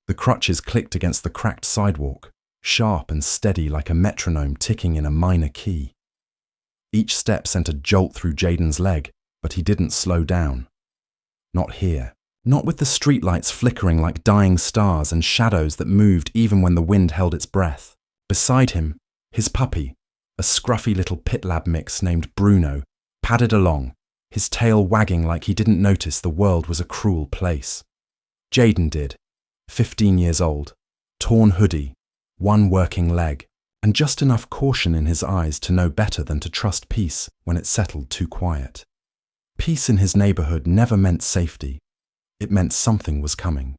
The crutches clicked against the cracked sidewalk, sharp and steady like a metronome ticking in a minor key. Each step sent a jolt through Jayden's leg, but he didn't slow down. Not here. Not with the streetlights flickering like dying stars and shadows that moved even when the wind held its breath. Beside him, his puppy, a scruffy little pit lab mix named Bruno, padded along, his tail wagging like he didn't notice the world was a cruel place. Jayden did, 15 years old, torn hoodie, one working leg, and just enough caution in his eyes to know better than to trust peace when it settled too quiet. Peace in his neighborhood never meant safety. It meant something was coming.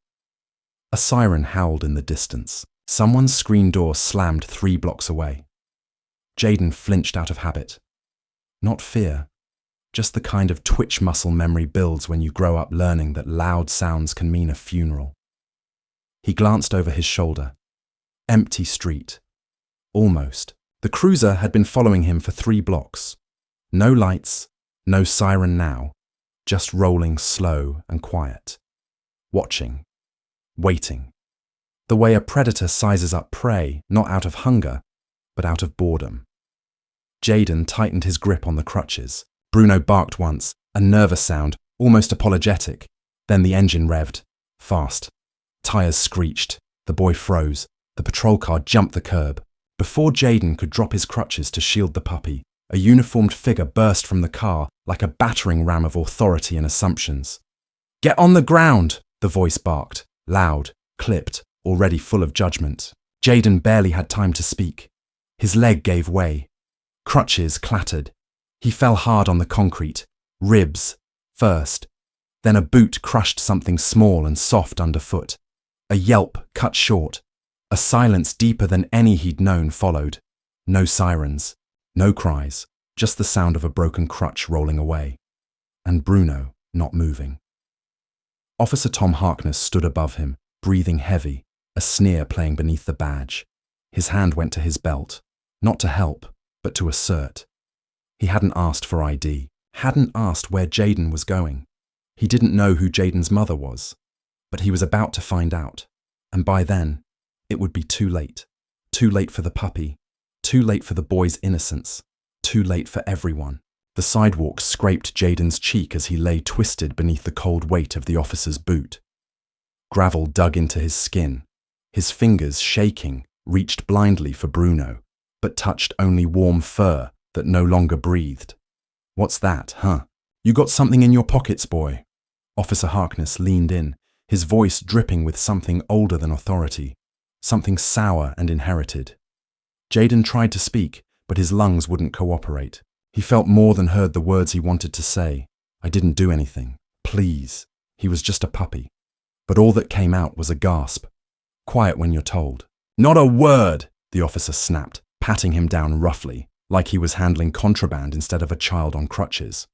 A siren howled in the distance. Someone's screen door slammed 3 blocks away. Jayden flinched out of habit. Not fear, just the kind of twitch muscle memory builds when you grow up learning that loud sounds can mean a funeral. He glanced over his shoulder. Empty street. Almost. The cruiser had been following him for 3 blocks. No lights, no siren now, just rolling slow and quiet. Watching. Waiting. The way a predator sizes up prey, not out of hunger, but out of boredom. Jayden tightened his grip on the crutches. Bruno barked once, a nervous sound, almost apologetic. Then the engine revved. Fast. Tires screeched. The boy froze. The patrol car jumped the curb. Before Jayden could drop his crutches to shield the puppy, a uniformed figure burst from the car like a battering ram of authority and assumptions. "Get on the ground!" the voice barked, loud, clipped, already full of judgment. Jayden barely had time to speak. His leg gave way. Crutches clattered. He fell hard on the concrete, ribs first. Then a boot crushed something small and soft underfoot. A yelp cut short. A silence deeper than any he'd known followed. No sirens. No cries, just the sound of a broken crutch rolling away. And Bruno not moving. Officer Tom Harkness stood above him, breathing heavy, a sneer playing beneath the badge. His hand went to his belt, not to help, but to assert. He hadn't asked for ID, hadn't asked where Jayden was going. He didn't know who Jayden's mother was, but he was about to find out. And by then, it would be too late. Too late for the puppy. Too late for the boy's innocence. Too late for everyone. The sidewalk scraped Jayden's cheek as he lay twisted beneath the cold weight of the officer's boot. Gravel dug into his skin. His fingers, shaking, reached blindly for Bruno, but touched only warm fur that no longer breathed. "What's that, huh? You got something in your pockets, boy?" Officer Harkness leaned in, his voice dripping with something older than authority, something sour and inherited. Jayden tried to speak, but his lungs wouldn't cooperate. He felt more than heard the words he wanted to say. "I didn't do anything. Please." He was just a puppy. But all that came out was a gasp. Quiet when you're told. "Not a word!" the officer snapped, patting him down roughly, like he was handling contraband instead of a child on crutches.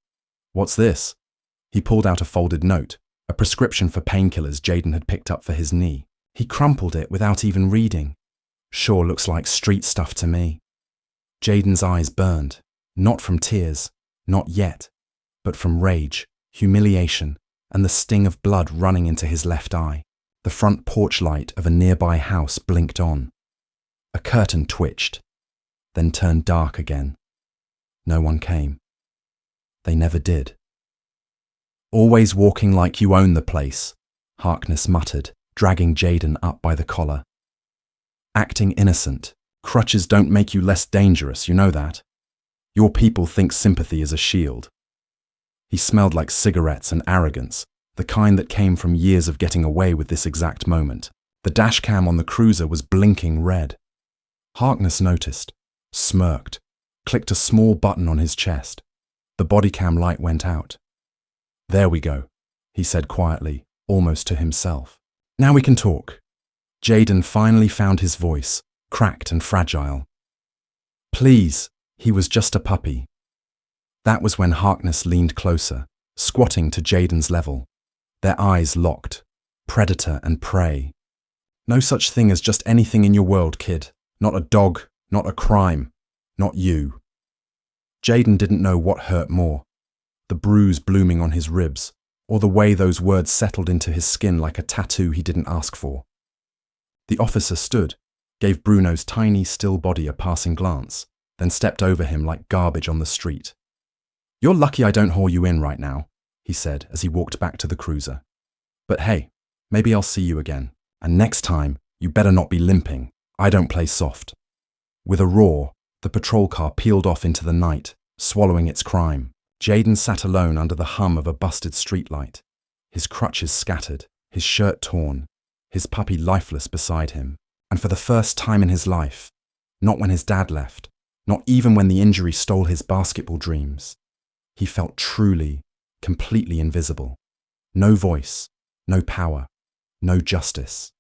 "What's this?" He pulled out a folded note, a prescription for painkillers Jayden had picked up for his knee. He crumpled it without even reading. "Sure looks like street stuff to me." Jayden's eyes burned, not from tears, not yet, but from rage, humiliation, and the sting of blood running into his left eye. The front porch light of a nearby house blinked on. A curtain twitched, then turned dark again. No one came. They never did. "Always walking like you own the place," Harkness muttered, dragging Jayden up by the collar. "Acting innocent. Crutches don't make you less dangerous, you know that. Your people think sympathy is a shield." He smelled like cigarettes and arrogance, the kind that came from years of getting away with this exact moment. The dashcam on the cruiser was blinking red. Harkness noticed, smirked, clicked a small button on his chest. The bodycam light went out. "There we go," he said quietly, almost to himself. "Now we can talk." Jayden finally found his voice, cracked and fragile. "Please," he was just a puppy. That was when Harkness leaned closer, squatting to Jayden's level. Their eyes locked. Predator and prey. "No such thing as just anything in your world, kid. Not a dog, not a crime, not you." Jayden didn't know what hurt more, the bruise blooming on his ribs, or the way those words settled into his skin like a tattoo he didn't ask for. The officer stood, gave Bruno's tiny, still body a passing glance, then stepped over him like garbage on the street. "You're lucky I don't haul you in right now," he said as he walked back to the cruiser. "But hey, maybe I'll see you again. And next time, you better not be limping. I don't play soft." With a roar, the patrol car peeled off into the night, swallowing its crime. Jayden sat alone under the hum of a busted streetlight, his crutches scattered, his shirt torn, his puppy lifeless beside him. And for the first time in his life, not when his dad left, not even when the injury stole his basketball dreams, he felt truly, completely invisible. No voice, no power, no justice.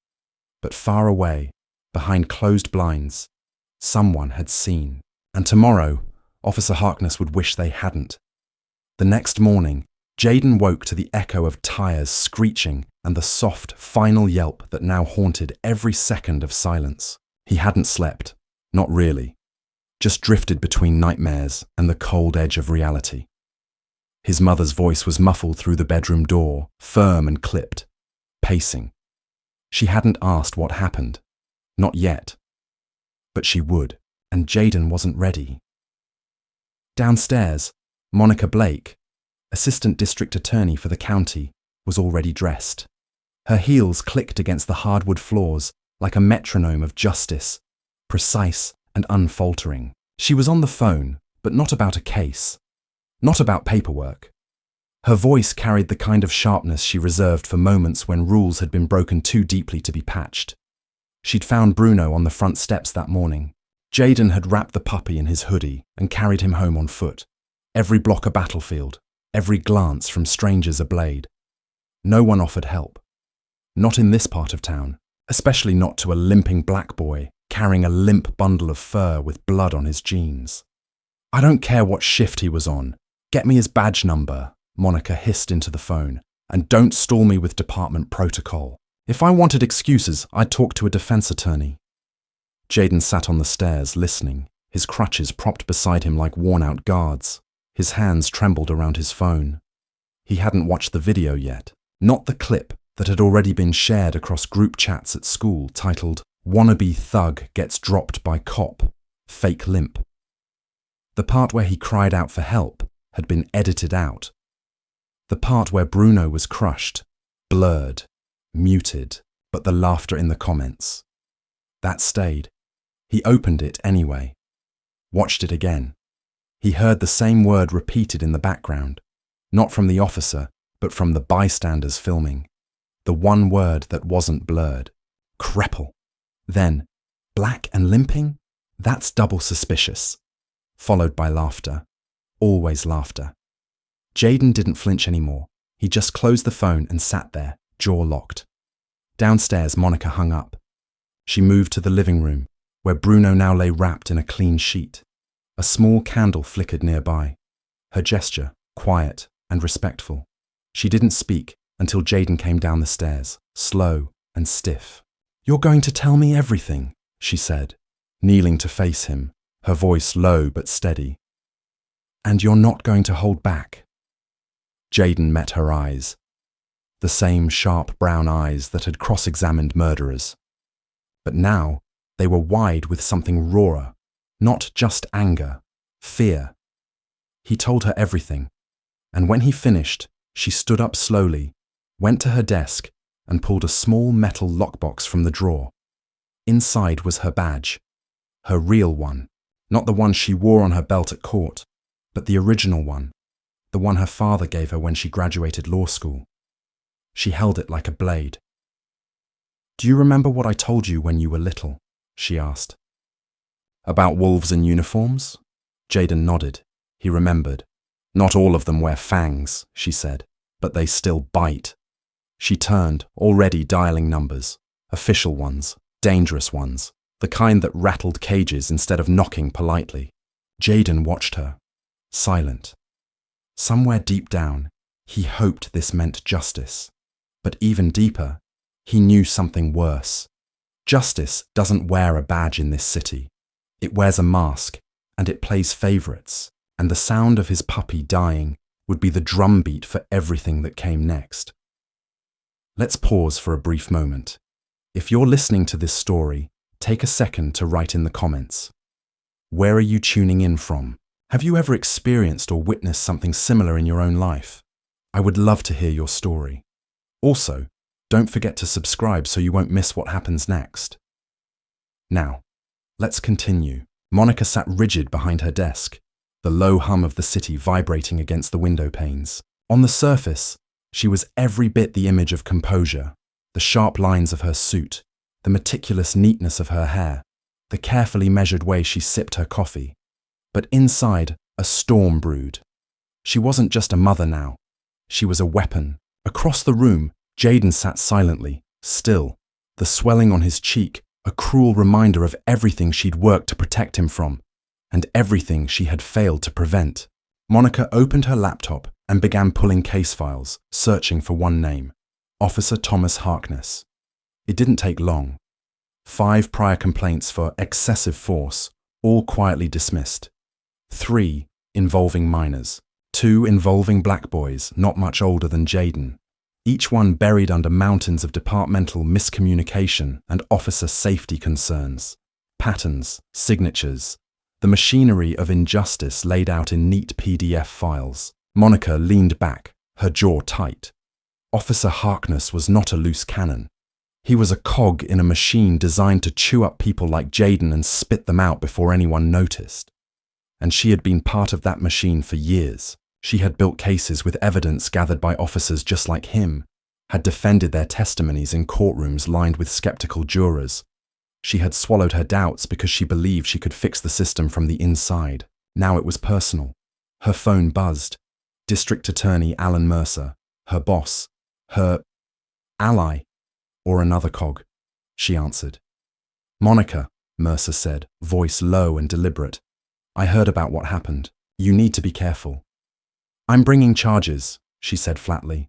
But far away, behind closed blinds, someone had seen. And tomorrow, Officer Harkness would wish they hadn't. The next morning, Jayden woke to the echo of tires screeching and the soft, final yelp that now haunted every second of silence. He hadn't slept, not really, just drifted between nightmares and the cold edge of reality. His mother's voice was muffled through the bedroom door, firm and clipped, pacing. She hadn't asked what happened, not yet. But she would, and Jayden wasn't ready. Downstairs, Monica Blake, Assistant District Attorney for the county, was already dressed. Her heels clicked against the hardwood floors like a metronome of justice, precise and unfaltering. She was on the phone, but not about a case, not about paperwork. Her voice carried the kind of sharpness she reserved for moments when rules had been broken too deeply to be patched. She'd found Bruno on the front steps that morning. Jayden had wrapped the puppy in his hoodie and carried him home on foot. Every block a battlefield, every glance from strangers a blade. No one offered help. Not in this part of town, especially not to a limping black boy carrying a limp bundle of fur with blood on his jeans. "I don't care what shift he was on. Get me his badge number," Monica hissed into the phone, "and don't stall me with department protocol. If I wanted excuses, I'd talk to a defense attorney." Jayden sat on the stairs, listening, his crutches propped beside him like worn-out guards. His hands trembled around his phone. He hadn't watched the video yet, not the clip that had already been shared across group chats at school titled, "Wannabe Thug Gets Dropped by Cop, Fake Limp." The part where he cried out for help had been edited out. The part where Bruno was crushed, blurred, muted, but the laughter in the comments. That stayed. He opened it anyway. Watched it again. He heard the same word repeated in the background, not from the officer, but from the bystanders filming. The one word that wasn't blurred. Crepple. Then, black and limping? That's double suspicious. Followed by laughter. Always laughter. Jayden didn't flinch anymore. He just closed the phone and sat there, jaw locked. Downstairs, Monica hung up. She moved to the living room, where Bruno now lay wrapped in a clean sheet. A small candle flickered nearby. Her gesture, quiet and respectful. She didn't speak until Jayden came down the stairs, slow and stiff. "You're going to tell me everything," she said, kneeling to face him, her voice low but steady. "And you're not going to hold back." Jayden met her eyes. The same sharp brown eyes that had cross-examined murderers. But now they were wide with something rawer, not just anger, fear. He told her everything, and when he finished, she stood up slowly, went to her desk, and pulled a small metal lockbox from the drawer. Inside was her badge, her real one, not the one she wore on her belt at court, but the original one, the one her father gave her when she graduated law school. She held it like a blade. "Do you remember what I told you when you were little?" she asked. "About wolves in uniforms?" Jayden nodded. He remembered. "Not all of them wear fangs," she said, "but they still bite." She turned, already dialing numbers. Official ones, dangerous ones, the kind that rattled cages instead of knocking politely. Jayden watched her, silent. Somewhere deep down, he hoped this meant justice. But even deeper, he knew something worse. Justice doesn't wear a badge in this city. It wears a mask, and it plays favorites, and the sound of his puppy dying would be the drumbeat for everything that came next. Let's pause for a brief moment. If you're listening to this story, take a second to write in the comments. Where are you tuning in from? Have you ever experienced or witnessed something similar in your own life? I would love to hear your story. Also, don't forget to subscribe so you won't miss what happens next. Now, let's continue. Monica sat rigid behind her desk, the low hum of the city vibrating against the window panes. On the surface, she was every bit the image of composure, the sharp lines of her suit, the meticulous neatness of her hair, the carefully measured way she sipped her coffee. But inside, a storm brewed. She wasn't just a mother now. She was a weapon. Across the room, Jaden sat silently, still, the swelling on his cheek, a cruel reminder of everything she'd worked to protect him from, and everything she had failed to prevent. Monica opened her laptop and began pulling case files, searching for one name: Officer Thomas Harkness. It didn't take long. 5 prior complaints for excessive force, all quietly dismissed. 3 involving minors. 2 involving black boys, not much older than Jaden. Each one buried under mountains of departmental miscommunication and officer safety concerns. Patterns, signatures, the machinery of injustice laid out in neat PDF files. Monica leaned back, her jaw tight. Officer Harkness was not a loose cannon. He was a cog in a machine designed to chew up people like Jaden and spit them out before anyone noticed. And she had been part of that machine for years. She had built cases with evidence gathered by officers just like him, had defended their testimonies in courtrooms lined with skeptical jurors. She had swallowed her doubts because she believed she could fix the system from the inside. Now it was personal. Her phone buzzed. District Attorney Alan Mercer, her boss, her ally, or another cog, she answered. Monica, Mercer said, voice low and deliberate. I heard about what happened. You need to be careful. I'm bringing charges, she said flatly.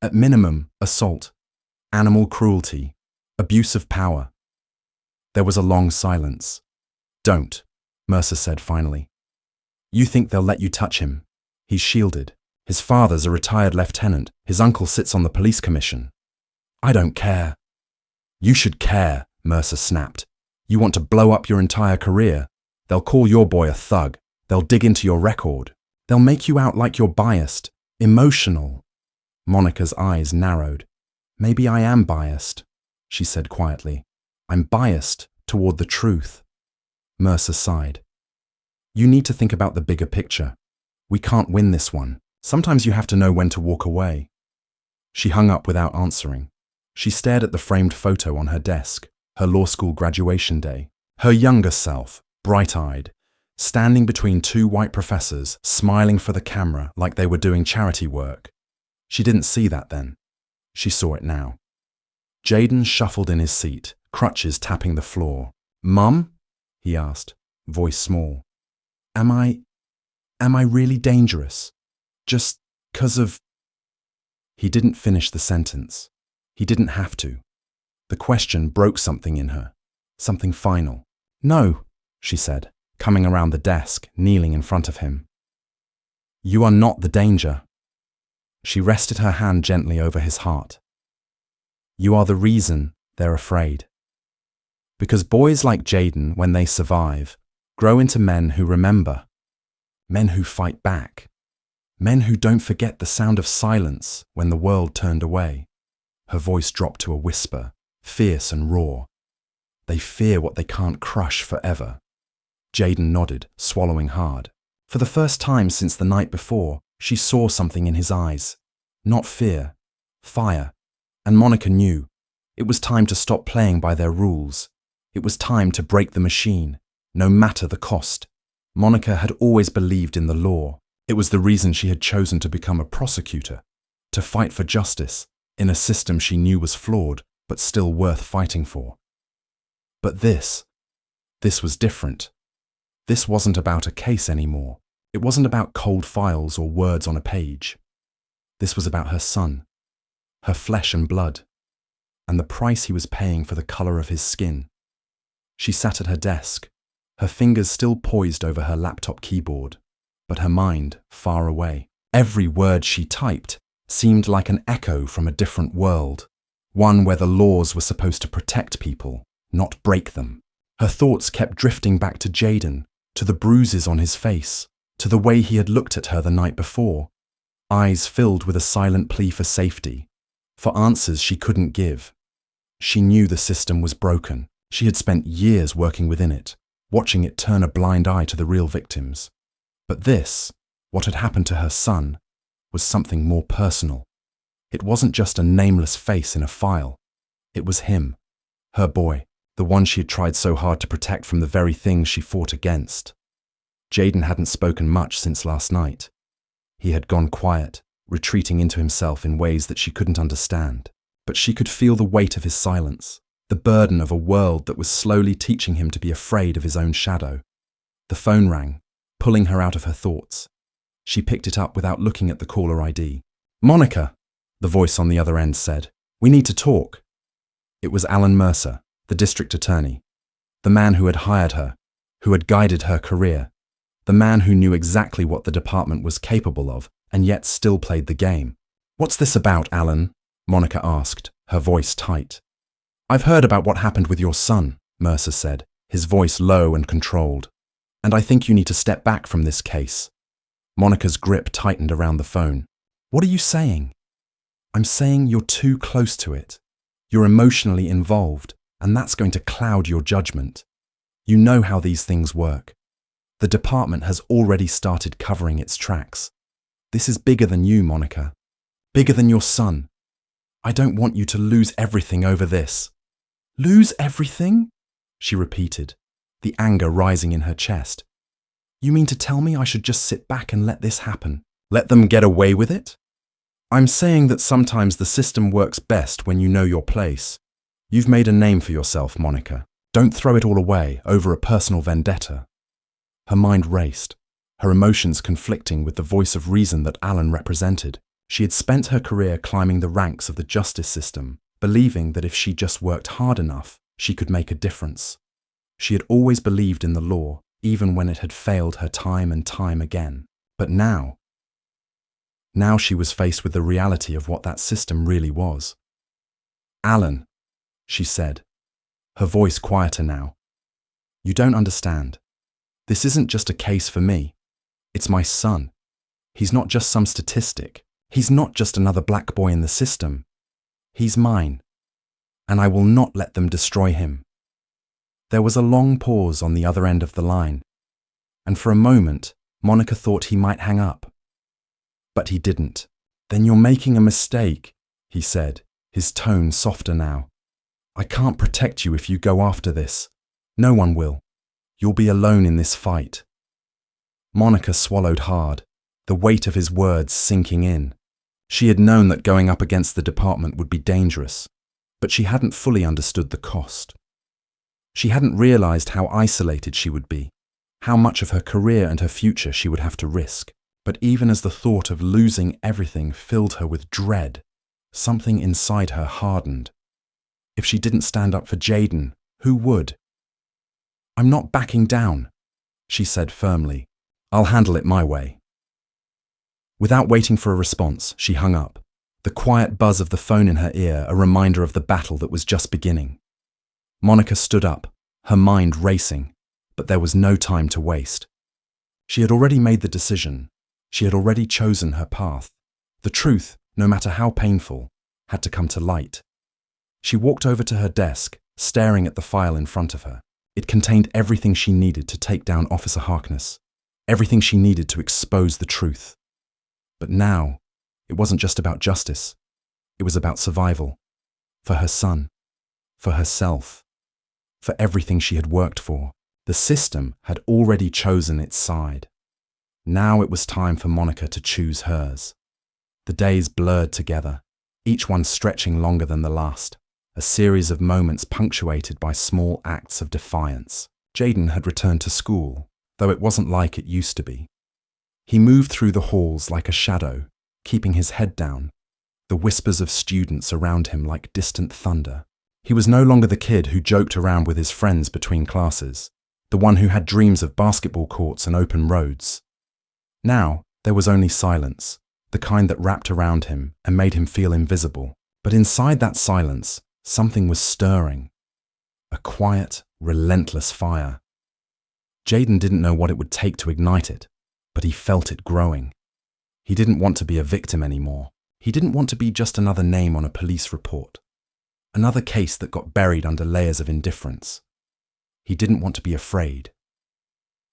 At minimum, assault, animal cruelty, abuse of power. There was a long silence. Don't, Mercer said finally. You think they'll let you touch him? He's shielded. His father's a retired lieutenant. His uncle sits on the police commission. I don't care. You should care, Mercer snapped. You want to blow up your entire career. They'll call your boy a thug. They'll dig into your record. They'll make you out like you're biased, emotional. Monica's eyes narrowed. Maybe I am biased, she said quietly. I'm biased toward the truth. Mercer sighed. You need to think about the bigger picture. We can't win this one. Sometimes you have to know when to walk away. She hung up without answering. She stared at the framed photo on her desk, her law school graduation day. Her younger self, bright-eyed, standing between 2 white professors, smiling for the camera like they were doing charity work. She didn't see that then. She saw it now. Jaden shuffled in his seat, crutches tapping the floor. Mum? He asked, voice small. Am I really dangerous? Just 'cause of... He didn't finish the sentence. He didn't have to. The question broke something in her, something final. No, she said, coming around the desk, kneeling in front of him. You are not the danger. She rested her hand gently over his heart. You are the reason they're afraid. Because boys like Jaden, when they survive, grow into men who remember, men who fight back, men who don't forget the sound of silence when the world turned away. Her voice dropped to a whisper, fierce and raw. They fear what they can't crush forever. Jaden nodded, swallowing hard. For the first time since the night before, she saw something in his eyes. Not fear, fire. And Monica knew. It was time to stop playing by their rules. It was time to break the machine, no matter the cost. Monica had always believed in the law. It was the reason she had chosen to become a prosecutor, to fight for justice in a system she knew was flawed, but still worth fighting for. But this was different. This wasn't about a case anymore. It wasn't about cold files or words on a page. This was about her son, her flesh and blood, and the price he was paying for the color of his skin. She sat at her desk, her fingers still poised over her laptop keyboard, but her mind far away. Every word she typed seemed like an echo from a different world. one where the laws were supposed to protect people, not break them. Her thoughts kept drifting back to Jaden, to the bruises on his face, to the way he had looked at her the night before, eyes filled with a silent plea for safety, for answers she couldn't give. She knew the system was broken. She had spent years working within it, watching it turn a blind eye to the real victims. But this, what had happened to her son, was something more personal. It wasn't just a nameless face in a file. It was him, her boy, the one she had tried so hard to protect from the very things she fought against. Jaden hadn't spoken much since last night. He had gone quiet, retreating into himself in ways that she couldn't understand. But she could feel the weight of his silence, the burden of a world that was slowly teaching him to be afraid of his own shadow. The phone rang, pulling her out of her thoughts. She picked it up without looking at the caller ID. "Monica," the voice on the other end said. "We need to talk." It was Alan Mercer, the district attorney, the man who had hired her, who had guided her career, the man who knew exactly what the department was capable of and yet still played the game. "What's this about, Alan?" Monica asked, her voice tight. "I've heard about what happened with your son," Mercer said, his voice low and controlled. "And I think you need to step back from this case." Monica's grip tightened around the phone. "What are you saying?" "I'm saying you're too close to it. You're emotionally involved, and that's going to cloud your judgment. You know how these things work. The department has already started covering its tracks. This is bigger than you, Monica. Bigger than your son. I don't want you to lose everything over this." "Lose everything?" she repeated, the anger rising in her chest. "You mean to tell me I should just sit back and let this happen? Let them get away with it?" "I'm saying that sometimes the system works best when you know your place. You've made a name for yourself, Monica. Don't throw it all away over a personal vendetta." Her mind raced, her emotions conflicting with the voice of reason that Alan represented. She had spent her career climbing the ranks of the justice system, believing that if she just worked hard enough, she could make a difference. She had always believed in the law, even when it had failed her time and time again. But now she was faced with the reality of what that system really was. "Alan," she said, her voice quieter now, "you don't understand. This isn't just a case for me. It's my son. He's not just some statistic. He's not just another black boy in the system. He's mine, and I will not let them destroy him." There was a long pause on the other end of the line, and for a moment, Monica thought he might hang up. But he didn't. "Then you're making a mistake," he said, his tone softer now. "I can't protect you if you go after this. No one will. You'll be alone in this fight." Monica swallowed hard, the weight of his words sinking in. She had known that going up against the department would be dangerous, but she hadn't fully understood the cost. She hadn't realized how isolated she would be, how much of her career and her future she would have to risk. But even as the thought of losing everything filled her with dread, something inside her hardened. If she didn't stand up for Jaden, who would? "I'm not backing down," she said firmly. "I'll handle it my way." Without waiting for a response, she hung up, the quiet buzz of the phone in her ear a reminder of the battle that was just beginning. Monica stood up, her mind racing, but there was no time to waste. She had already made the decision. She had already chosen her path. The truth, no matter how painful, had to come to light. She walked over to her desk, staring at the file in front of her. It contained everything she needed to take down Officer Harkness, everything she needed to expose the truth. But now, it wasn't just about justice. It was about survival. For her son. For herself. For everything she had worked for. The system had already chosen its side. Now it was time for Monica to choose hers. The days blurred together, each one stretching longer than the last, a series of moments punctuated by small acts of defiance. Jaden had returned to school, though it wasn't like it used to be. He moved through the halls like a shadow, keeping his head down, the whispers of students around him like distant thunder. He was no longer the kid who joked around with his friends between classes, the one who had dreams of basketball courts and open roads. Now, there was only silence, the kind that wrapped around him and made him feel invisible. But inside that silence, something was stirring. A quiet, relentless fire. Jayden didn't know what it would take to ignite it, but he felt it growing. He didn't want to be a victim anymore. He didn't want to be just another name on a police report. Another case that got buried under layers of indifference. He didn't want to be afraid.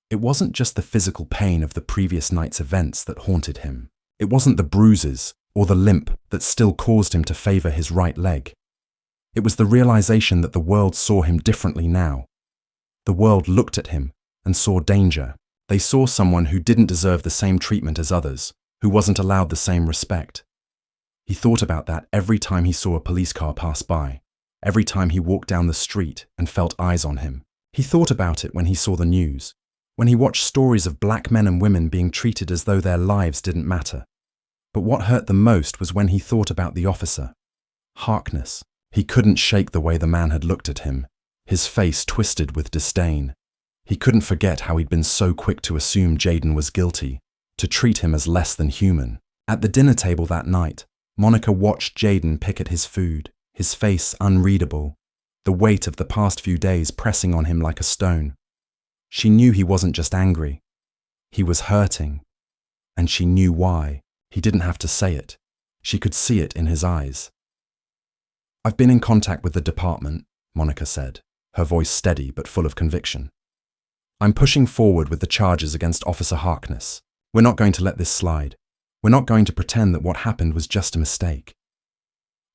It wasn't just the physical pain of the previous night's events that haunted him. It wasn't the bruises or the limp that still caused him to favor his right leg. It was the realization that the world saw him differently now. The world looked at him and saw danger. They saw someone who didn't deserve the same treatment as others, who wasn't allowed the same respect. He thought about that every time he saw a police car pass by, every time he walked down the street and felt eyes on him. He thought about it when he saw the news, when he watched stories of black men and women being treated as though their lives didn't matter. But what hurt the most was when he thought about the officer, Harkness. He couldn't shake the way the man had looked at him, his face twisted with disdain. He couldn't forget how he'd been so quick to assume Jayden was guilty, to treat him as less than human. At the dinner table that night, Monica watched Jayden pick at his food, his face unreadable, the weight of the past few days pressing on him like a stone. She knew he wasn't just angry. He was hurting. And she knew why. He didn't have to say it. She could see it in his eyes. "I've been in contact with the department," Monica said, her voice steady but full of conviction. "I'm pushing forward with the charges against Officer Harkness. We're not going to let this slide. We're not going to pretend that what happened was just a mistake."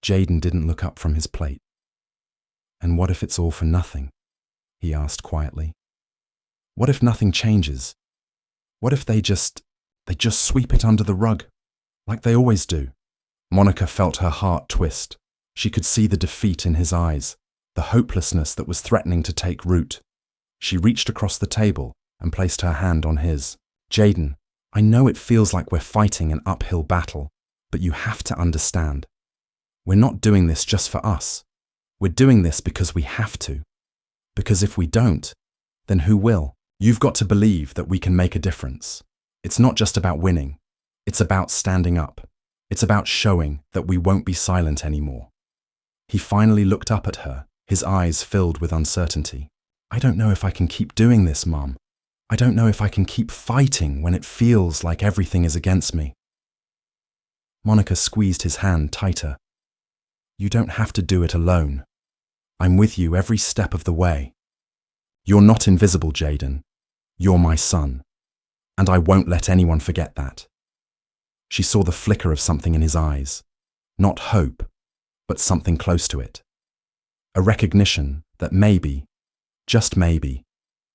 Jayden didn't look up from his plate. "And what if it's all for nothing?" he asked quietly. "What if nothing changes? What if they just sweep it under the rug, like they always do?" Monica felt her heart twist. She could see the defeat in his eyes, the hopelessness that was threatening to take root. She reached across the table and placed her hand on his. "Jayden, I know it feels like we're fighting an uphill battle, but you have to understand. We're not doing this just for us. We're doing this because we have to. Because if we don't, then who will? You've got to believe that we can make a difference. It's not just about winning. It's about standing up. It's about showing that we won't be silent anymore." He finally looked up at her, his eyes filled with uncertainty. "I don't know if I can keep doing this, Mom. I don't know if I can keep fighting when it feels like everything is against me." Monica squeezed his hand tighter. "You don't have to do it alone. I'm with you every step of the way. You're not invisible, Jayden. You're my son. And I won't let anyone forget that." She saw the flicker of something in his eyes. Not hope, but something close to it. A recognition that maybe, just maybe,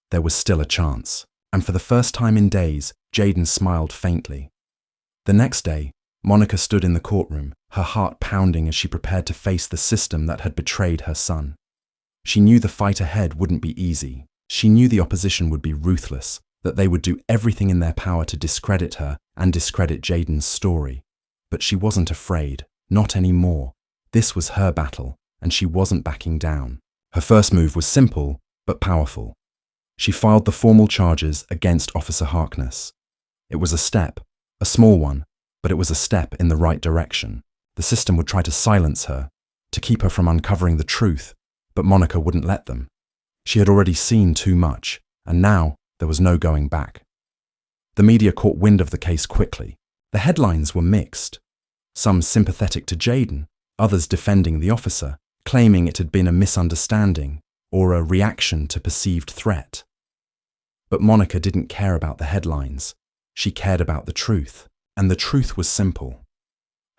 there was still a chance. And for the first time in days, Jayden smiled faintly. The next day, Monica stood in the courtroom, her heart pounding as she prepared to face the system that had betrayed her son. She knew the fight ahead wouldn't be easy. She knew the opposition would be ruthless, that they would do everything in their power to discredit her and discredit Jayden's story. But she wasn't afraid, not anymore. This was her battle, and she wasn't backing down. Her first move was simple, but powerful. She filed the formal charges against Officer Harkness. It was a step, a small one, but it was a step in the right direction. The system would try to silence her, to keep her from uncovering the truth, but Monica wouldn't let them. She had already seen too much, and now there was no going back. The media caught wind of the case quickly. The headlines were mixed. Some sympathetic to Jayden, others defending the officer, claiming it had been a misunderstanding or a reaction to perceived threat. But Monica didn't care about the headlines. She cared about the truth, and the truth was simple.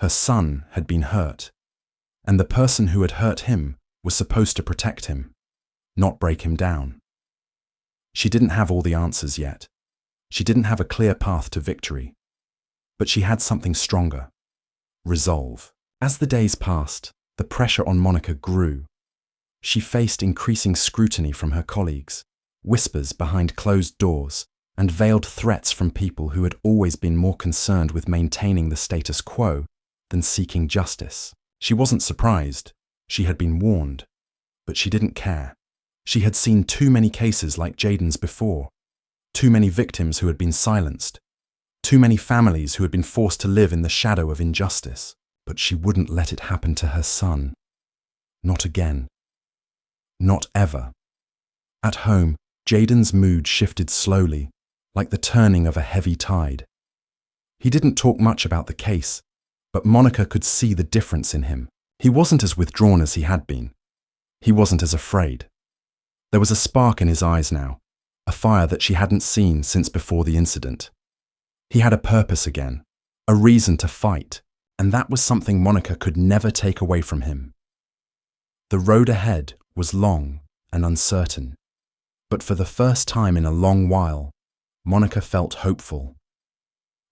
Her son had been hurt, and the person who had hurt him was supposed to protect him, not break him down. She didn't have all the answers yet. She didn't have a clear path to victory. But she had something stronger: resolve. As the days passed, the pressure on Monica grew. She faced increasing scrutiny from her colleagues, whispers behind closed doors, and veiled threats from people who had always been more concerned with maintaining the status quo than seeking justice. She wasn't surprised. She had been warned. But she didn't care. She had seen too many cases like Jayden's before. Too many victims who had been silenced. Too many families who had been forced to live in the shadow of injustice. but she wouldn't let it happen to her son. Not again. Not ever. At home, Jayden's mood shifted slowly, like the turning of a heavy tide. He didn't talk much about the case, but Monica could see the difference in him. He wasn't as withdrawn as he had been. He wasn't as afraid. There was a spark in his eyes now, a fire that she hadn't seen since before the incident. He had a purpose again, a reason to fight, and that was something Monica could never take away from him. The road ahead was long and uncertain, but for the first time in a long while, Monica felt hopeful.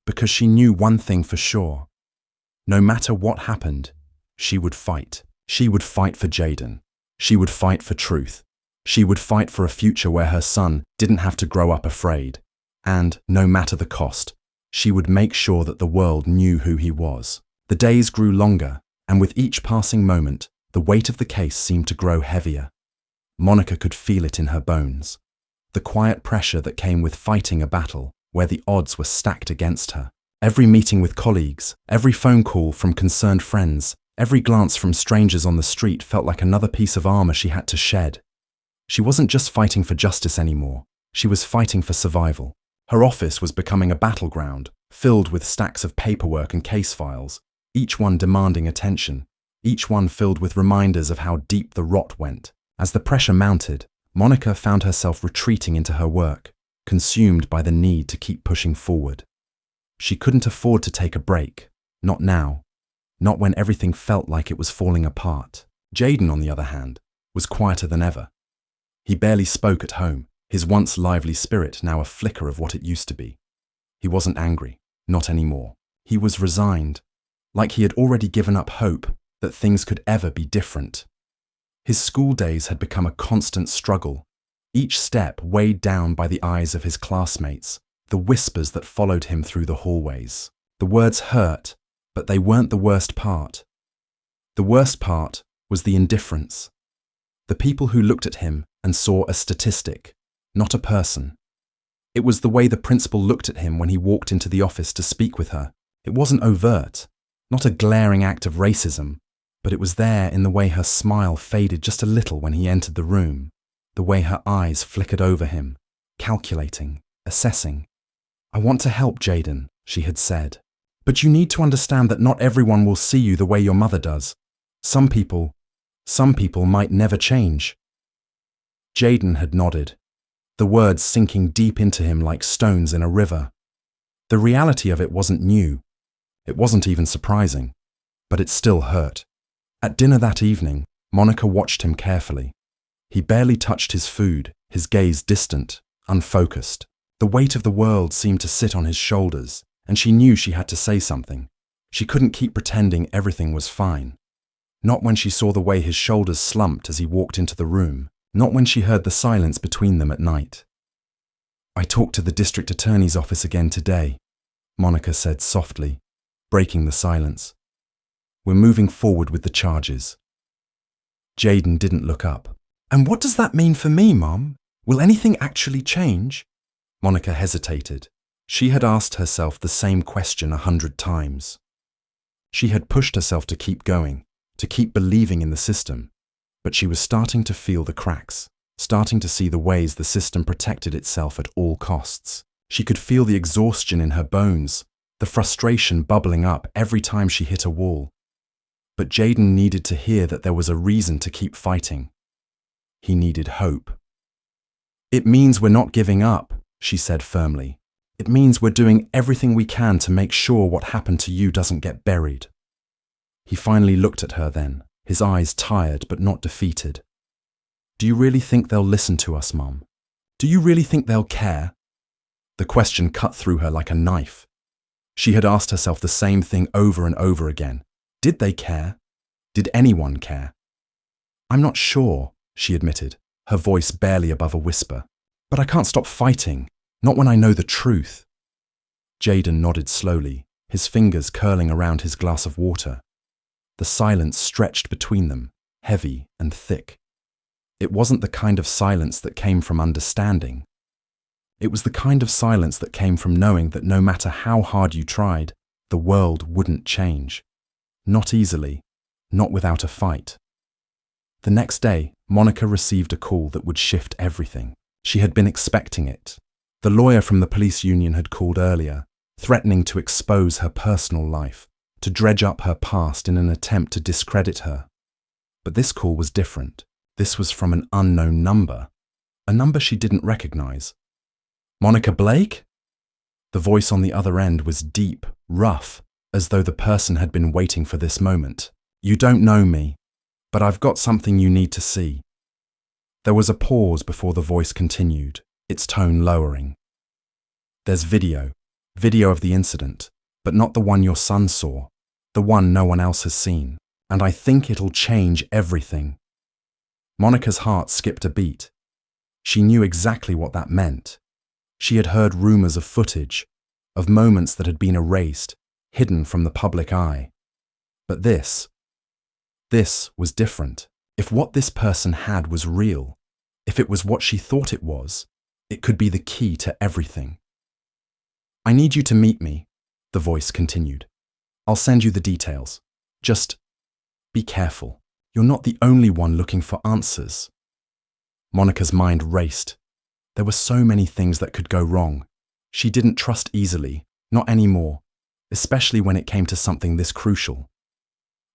Because she knew one thing for sure. No matter what happened, she would fight. She would fight for Jayden. She would fight for truth. She would fight for a future where her son didn't have to grow up afraid. And, no matter the cost, she would make sure that the world knew who he was. The days grew longer, and with each passing moment, the weight of the case seemed to grow heavier. Monica could feel it in her bones. The quiet pressure that came with fighting a battle where the odds were stacked against her. Every meeting with colleagues, every phone call from concerned friends, every glance from strangers on the street felt like another piece of armor she had to shed. She wasn't just fighting for justice anymore. She was fighting for survival. Her office was becoming a battleground, filled with stacks of paperwork and case files, each one demanding attention, each one filled with reminders of how deep the rot went. As the pressure mounted, Monica found herself retreating into her work, consumed by the need to keep pushing forward. She couldn't afford to take a break, not now, not when everything felt like it was falling apart. Jayden, on the other hand, was quieter than ever. He barely spoke at home, his once lively spirit now a flicker of what it used to be. He wasn't angry, not anymore. He was resigned, like he had already given up hope that things could ever be different. His school days had become a constant struggle, each step weighed down by the eyes of his classmates, the whispers that followed him through the hallways. The words hurt, but they weren't the worst part. The worst part was the indifference. The people who looked at him and saw a statistic, not a person. It was the way the principal looked at him when he walked into the office to speak with her. It wasn't overt, not a glaring act of racism, but it was there in the way her smile faded just a little when he entered the room, the way her eyes flickered over him, calculating, assessing. "I want to help, Jayden," she had said, "but you need to understand that not everyone will see you the way your mother does. Some people might never change." Jayden had nodded, the words sinking deep into him like stones in a river. The reality of it wasn't new. It wasn't even surprising, but it still hurt. At dinner that evening, Monica watched him carefully. He barely touched his food, his gaze distant, unfocused. The weight of the world seemed to sit on his shoulders, and she knew she had to say something. She couldn't keep pretending everything was fine. Not when she saw the way his shoulders slumped as he walked into the room, not when she heard the silence between them at night. "I talked to the district attorney's office again today," Monica said softly, breaking the silence. "We're moving forward with the charges." Jayden didn't look up. "And what does that mean for me, Mom? Will anything actually change?" Monica hesitated. She had asked herself the same question 100 times. She had pushed herself to keep going, to keep believing in the system, but she was starting to feel the cracks, starting to see the ways the system protected itself at all costs. She could feel the exhaustion in her bones, the frustration bubbling up every time she hit a wall. But Jayden needed to hear that there was a reason to keep fighting. He needed hope. "It means we're not giving up," she said firmly. "It means we're doing everything we can to make sure what happened to you doesn't get buried." He finally looked at her then, his eyes tired but not defeated. "Do you really think they'll listen to us, Mom? Do you really think they'll care?" The question cut through her like a knife. She had asked herself the same thing over and over again. Did they care? Did anyone care? "I'm not sure," she admitted, her voice barely above a whisper. "But I can't stop fighting, not when I know the truth." Jayden nodded slowly, his fingers curling around his glass of water. The silence stretched between them, heavy and thick. It wasn't the kind of silence that came from understanding. It was the kind of silence that came from knowing that no matter how hard you tried, the world wouldn't change. Not easily, not without a fight. The next day, Monica received a call that would shift everything. She had been expecting it. The lawyer from the police union had called earlier, threatening to expose her personal life, to dredge up her past in an attempt to discredit her. But this call was different. This was from an unknown number, a number she didn't recognize. Monica Blake? The voice on the other end was deep, rough, as though the person had been waiting for this moment. You don't know me, but I've got something you need to see. There was a pause before the voice continued, its tone lowering. There's video of the incident, but not the one your son saw, the one no one else has seen, and I think it'll change everything. Monica's heart skipped a beat. She knew exactly what that meant. She had heard rumors of footage, of moments that had been erased, hidden from the public eye. But this was different. If what this person had was real, if it was what she thought it was, it could be the key to everything. I need you to meet me, the voice continued. I'll send you the details. Just be careful. You're not the only one looking for answers. Monica's mind raced. There were so many things that could go wrong. She didn't trust easily, not anymore, especially when it came to something this crucial.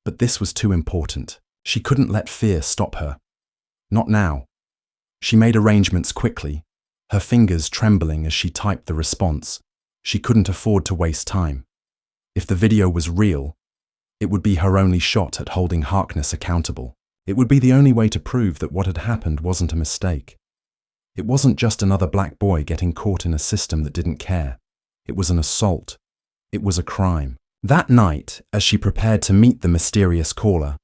But this was too important. She couldn't let fear stop her. Not now. She made arrangements quickly, her fingers trembling as she typed the response. She couldn't afford to waste time. If the video was real, it would be her only shot at holding Harkness accountable. It would be the only way to prove that what had happened wasn't a mistake. It wasn't just another black boy getting caught in a system that didn't care. It was an assault. It was a crime. That night, as she prepared to meet the mysterious caller,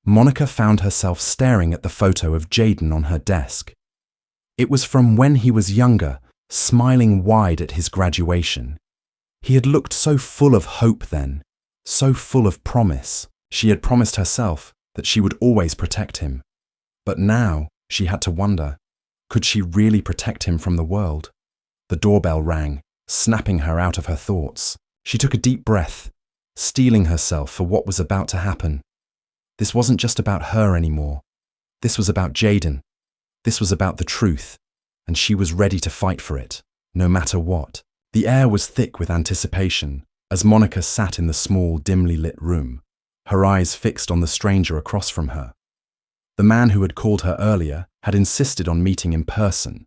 Monica found herself staring at the photo of Jaden on her desk. It was from when he was younger, smiling wide at his graduation. He had looked so full of hope then, so full of promise. She had promised herself that she would always protect him. But now she had to wonder, could she really protect him from the world? The doorbell rang, snapping her out of her thoughts. She took a deep breath, steeling herself for what was about to happen. This wasn't just about her anymore. This was about Jaden. This was about the truth, and she was ready to fight for it, no matter what. The air was thick with anticipation as Monica sat in the small, dimly lit room, her eyes fixed on the stranger across from her. The man who had called her earlier had insisted on meeting in person,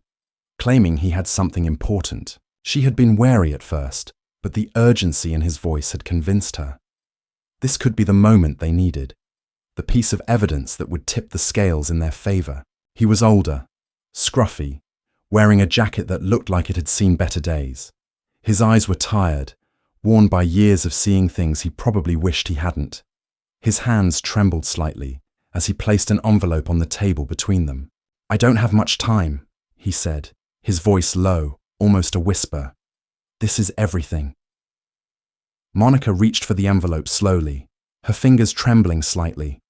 claiming he had something important. She had been wary at first, but the urgency in his voice had convinced her. This could be the moment they needed, the piece of evidence that would tip the scales in their favor. He was older, scruffy, wearing a jacket that looked like it had seen better days. His eyes were tired, worn by years of seeing things he probably wished he hadn't. His hands trembled slightly as he placed an envelope on the table between them. "I don't have much time," he said, his voice low, almost a whisper. "This is everything." Monica reached for the envelope slowly, her fingers trembling slightly.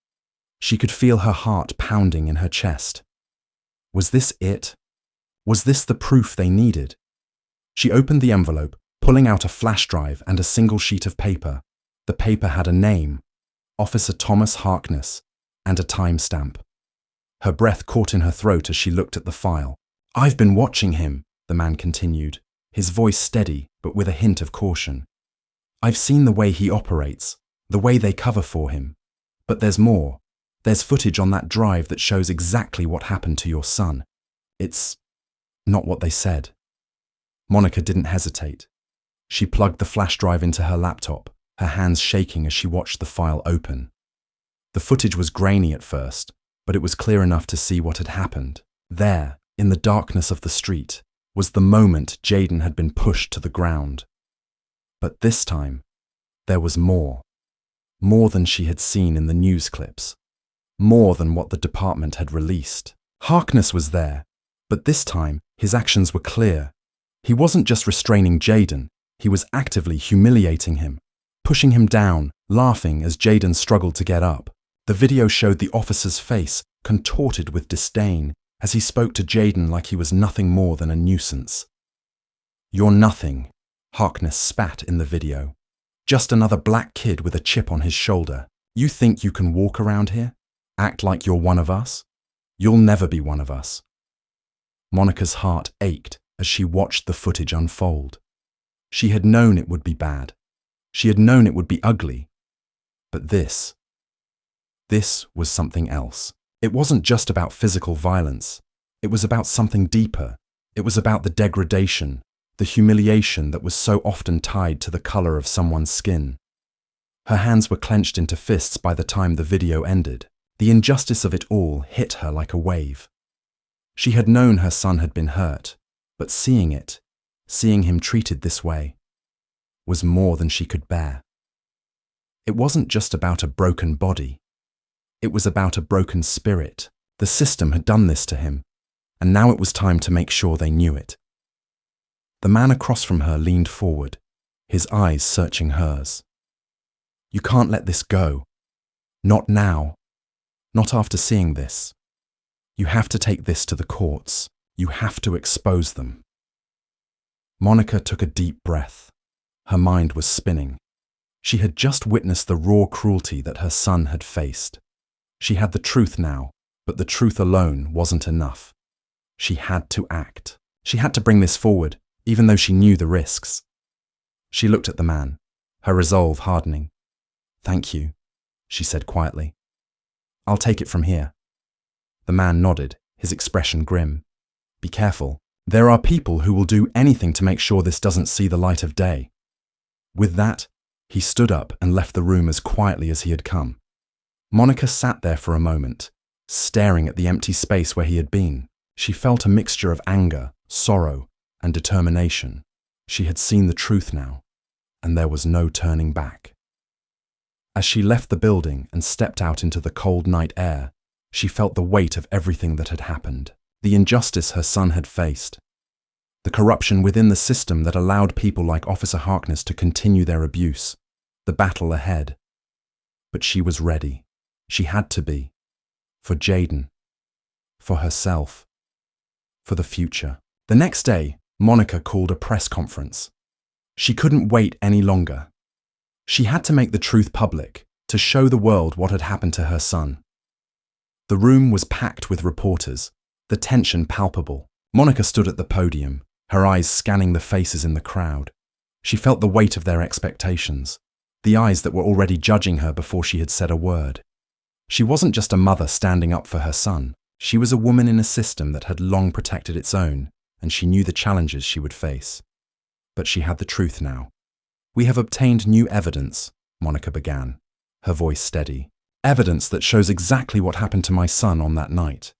She could feel her heart pounding in her chest. Was this it? Was this the proof they needed? She opened the envelope, pulling out a flash drive and a single sheet of paper. The paper had a name, Officer Thomas Harkness, and a timestamp. Her breath caught in her throat as she looked at the file. "I've been watching him," the man continued, his voice steady but with a hint of caution. "I've seen the way he operates, the way they cover for him. But there's more. There's footage on that drive that shows exactly what happened to your son. It's not what they said." Monica didn't hesitate. She plugged the flash drive into her laptop, her hands shaking as she watched the file open. The footage was grainy at first, but it was clear enough to see what had happened. There, in the darkness of the street, was the moment Jaden had been pushed to the ground. But this time, there was more. More than she had seen in the news clips. More than what the department had released. Harkness was there, but this time his actions were clear. He wasn't just restraining Jaden, he was actively humiliating him, pushing him down, laughing as Jaden struggled to get up. The video showed the officer's face contorted with disdain as he spoke to Jaden like he was nothing more than a nuisance. "You're nothing," Harkness spat in the video. "Just another black kid with a chip on his shoulder. You think you can walk around here? Act like you're one of us? You'll never be one of us. Monica's heart ached as she watched the footage unfold. She had known it would be bad. She had known it would be ugly. But this was something else. It wasn't just about physical violence. It was about something deeper. It was about the degradation, the humiliation that was so often tied to the color of someone's skin. Her hands were clenched into fists by the time the video ended. The injustice of it all hit her like a wave. She had known her son had been hurt, but seeing him treated this way, was more than she could bear. It wasn't just about a broken body. It was about a broken spirit. The system had done this to him, and now it was time to make sure they knew it. The man across from her leaned forward, his eyes searching hers. You can't let this go. Not now. Not after seeing this. You have to take this to the courts. You have to expose them. Monica took a deep breath. Her mind was spinning. She had just witnessed the raw cruelty that her son had faced. She had the truth now, but the truth alone wasn't enough. She had to act. She had to bring this forward, even though she knew the risks. She looked at the man, her resolve hardening. Thank you, she said quietly. I'll take it from here. The man nodded, his expression grim. Be careful. There are people who will do anything to make sure this doesn't see the light of day. With that, he stood up and left the room as quietly as he had come. Monica sat there for a moment, staring at the empty space where he had been. She felt a mixture of anger, sorrow, and determination. She had seen the truth now, and there was no turning back. As she left the building and stepped out into the cold night air, she felt the weight of everything that had happened, the injustice her son had faced, the corruption within the system that allowed people like Officer Harkness to continue their abuse, the battle ahead. But she was ready. She had to be. For Jayden. For herself. For the future. The next day, Monica called a press conference. She couldn't wait any longer. She had to make the truth public, to show the world what had happened to her son. The room was packed with reporters, the tension palpable. Monica stood at the podium, her eyes scanning the faces in the crowd. She felt the weight of their expectations, the eyes that were already judging her before she had said a word. She wasn't just a mother standing up for her son. She was a woman in a system that had long protected its own, and she knew the challenges she would face. But she had the truth now. We have obtained new evidence, Monica began, her voice steady. Evidence that shows exactly what happened to my son on that night.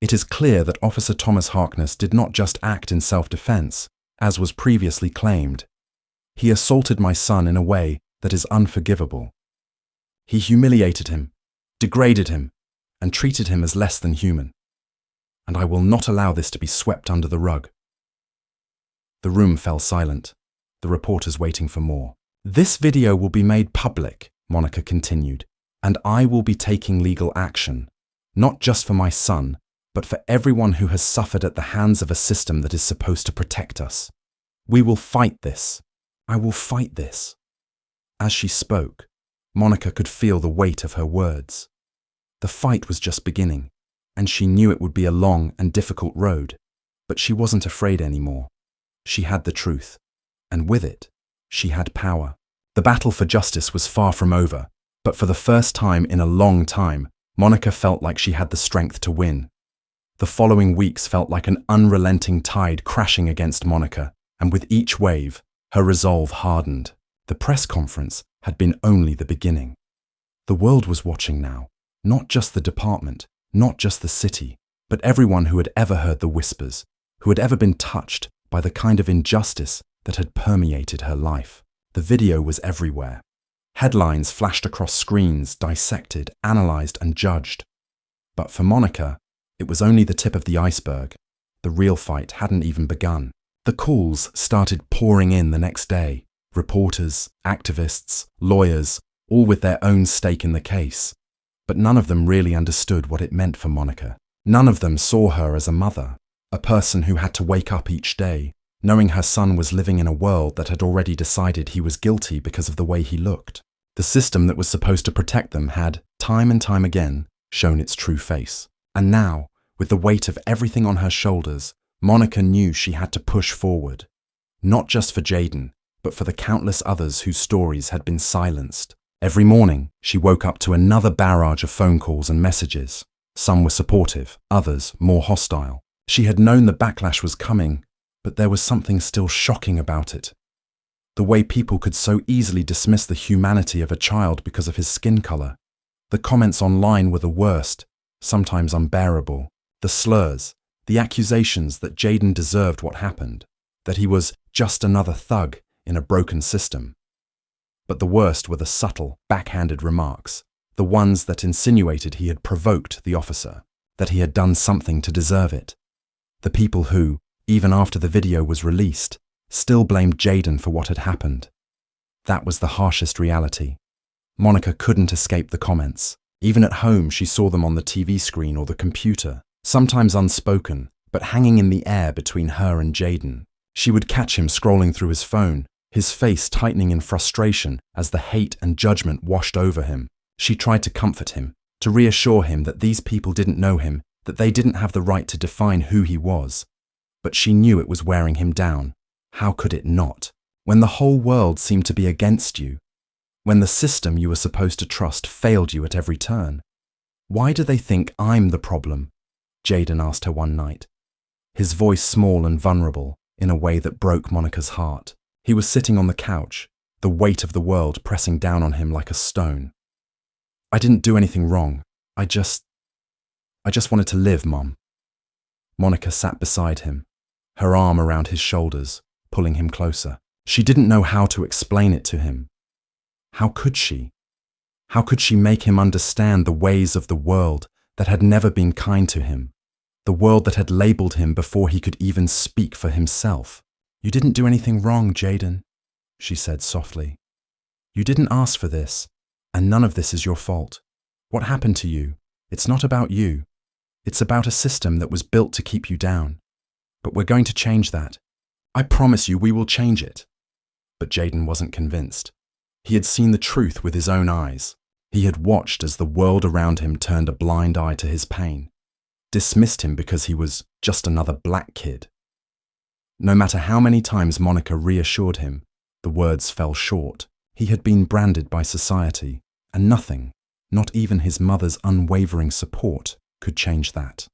It is clear that Officer Thomas Harkness did not just act in self-defense, as was previously claimed. He assaulted my son in a way that is unforgivable. He humiliated him, degraded him, and treated him as less than human. And I will not allow this to be swept under the rug. The room fell silent, the reporters waiting for more. This video will be made public, Monica continued, and I will be taking legal action, not just for my son, but for everyone who has suffered at the hands of a system that is supposed to protect us. We will fight this. I will fight this. As she spoke, Monica could feel the weight of her words. The fight was just beginning, and she knew it would be a long and difficult road, but she wasn't afraid anymore. She had the truth, and with it, she had power. The battle for justice was far from over, but for the first time in a long time, Monica felt like she had the strength to win. The following weeks felt like an unrelenting tide crashing against Monica, and with each wave, her resolve hardened. The press conference had been only the beginning. The world was watching now, not just the department, not just the city, but everyone who had ever heard the whispers, who had ever been touched by the kind of injustice that had permeated her life. The video was everywhere. Headlines flashed across screens, dissected, analyzed, and judged. But for Monica, it was only the tip of the iceberg. The real fight hadn't even begun. The calls started pouring in the next day. Reporters, activists, lawyers, all with their own stake in the case. But none of them really understood what it meant for Monica. None of them saw her as a mother, a person who had to wake up each day, knowing her son was living in a world that had already decided he was guilty because of the way he looked. The system that was supposed to protect them had, time and time again, shown its true face. And now, with the weight of everything on her shoulders, Monica knew she had to push forward. Not just for Jayden, but for the countless others whose stories had been silenced. Every morning, she woke up to another barrage of phone calls and messages. Some were supportive, others more hostile. She had known the backlash was coming, but there was something still shocking about it. The way people could so easily dismiss the humanity of a child because of his skin color. The comments online were the worst, sometimes unbearable. The slurs, the accusations that Jayden deserved what happened, that he was just another thug in a broken system. But the worst were the subtle, backhanded remarks, the ones that insinuated he had provoked the officer, that he had done something to deserve it. The people who, even after the video was released, still blamed Jayden for what had happened. That was the harshest reality. Monica couldn't escape the comments. Even at home, she saw them on the TV screen or the computer, sometimes unspoken, but hanging in the air between her and Jayden. She would catch him scrolling through his phone, his face tightening in frustration as the hate and judgment washed over him. She tried to comfort him, to reassure him that these people didn't know him, that they didn't have the right to define who he was. But she knew it was wearing him down. How could it not? When the whole world seemed to be against you, when the system you were supposed to trust failed you at every turn. Why do they think I'm the problem? Jayden asked her one night, his voice small and vulnerable in a way that broke Monica's heart. He was sitting on the couch, the weight of the world pressing down on him like a stone. I didn't do anything wrong. I just wanted to live, Mom. Monica sat beside him, her arm around his shoulders, pulling him closer. She didn't know how to explain it to him. How could she? How could she make him understand the ways of the world that had never been kind to him? The world that had labeled him before he could even speak for himself. You didn't do anything wrong, Jayden, she said softly. You didn't ask for this, and none of this is your fault. What happened to you? It's not about you. It's about a system that was built to keep you down. But we're going to change that. I promise you we will change it. But Jayden wasn't convinced. He had seen the truth with his own eyes. He had watched as the world around him turned a blind eye to his pain, dismissed him because he was just another black kid. No matter how many times Monica reassured him, the words fell short. He had been branded by society, and nothing, not even his mother's unwavering support, could change that.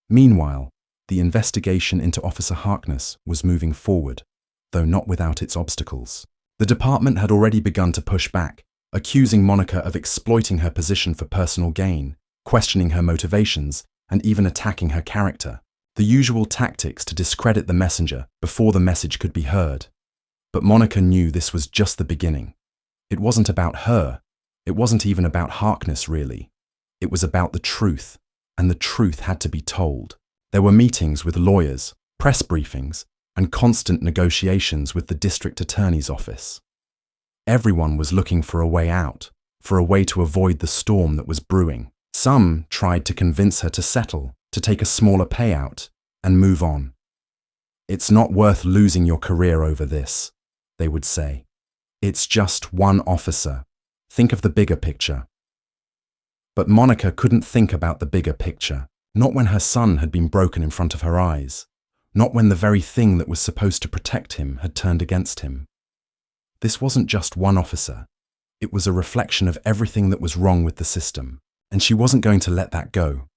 Meanwhile, the investigation into Officer Harkness was moving forward, though not without its obstacles. The department had already begun to push back, accusing Monica of exploiting her position for personal gain, questioning her motivations, and even attacking her character. The usual tactics to discredit the messenger before the message could be heard. But Monica knew this was just the beginning. It wasn't about her. It wasn't even about Harkness, really. It was about the truth, and the truth had to be told. There were meetings with lawyers, press briefings, and constant negotiations with the district attorney's office. Everyone was looking for a way out, for a way to avoid the storm that was brewing. Some tried to convince her to settle, to take a smaller payout, and move on. It's not worth losing your career over this, they would say. It's just one officer. Think of the bigger picture. But Monica couldn't think about the bigger picture, not when her son had been broken in front of her eyes, not when the very thing that was supposed to protect him had turned against him. This wasn't just one officer. It was a reflection of everything that was wrong with the system, and she wasn't going to let that go,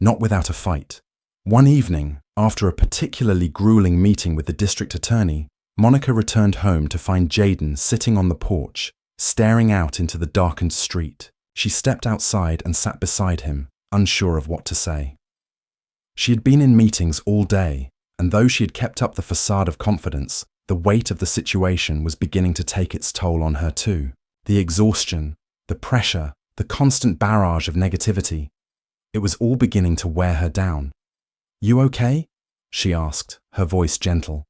not without a fight. One evening, after a particularly grueling meeting with the district attorney, Monica returned home to find Jayden sitting on the porch, staring out into the darkened street. She stepped outside and sat beside him, unsure of what to say. She had been in meetings all day, and though she had kept up the facade of confidence, the weight of the situation was beginning to take its toll on her too. The exhaustion, the pressure, the constant barrage of negativity. It was all beginning to wear her down. You okay? She asked, her voice gentle.